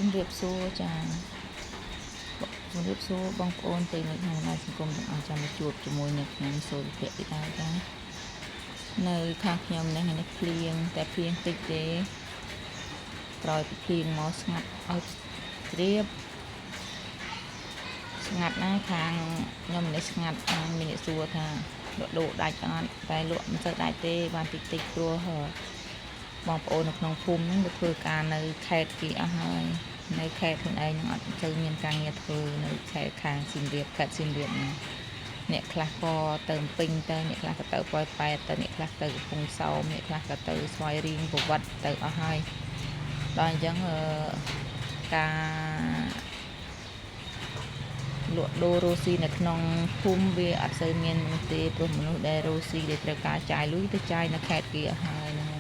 ជំរាបសួរចាជំរាបសួរបងប្អូនពេលនេះក្នុងសង្គមទាំងអស់ចាំមកជួបជាមួយនឹងខ្ញុំសូលភ័ក្រទីដែរចានៅខាងខ្ញុំនេះភ្លៀងតែភ្លៀងតិចទេក្រោយពីភ្លៀងមកស្ងាត់ឲ្យជ្រាបស្ងាត់ណាខាងខ្ញុំនេះស្ងាត់ខាងមានអ្នកសួរថាលក់ដូរដាច់អត់តែលក់មិនទៅដាច់ទេបានតិចព្រោះបងប្អូននៅក្នុងភូមិហ្នឹងទៅធ្វើការនៅខេត្តគេអស់ហើយនៅខេត្តខ្លួនឯងនឹងអត់ទៅមានការងារធ្វើនៅខេត្តខាងសៀមរាបខេត្តសៀមរាបហ្នឹងអ្នកខ្លះក៏ទៅពេញទៅអ្នកខ្លះក៏ទៅប៉ោយប៉ែតទៅអ្នកខ្លះទៅកំពង់សោមអ្នកខ្លះក៏ទៅស្វាយរៀងប្រវត្តិទៅអស់ហើយដល់អញ្ចឹងការលក់ដូររស់ស៊ីនៅក្នុងភូមិវាអត់សូវមានមនុស្សទេព្រោះមនុស្សដែលរស់ស៊ីដែលត្រូវការចាយលុយទៅចាយនៅខេត្តគេអស់ហើយហ្នឹង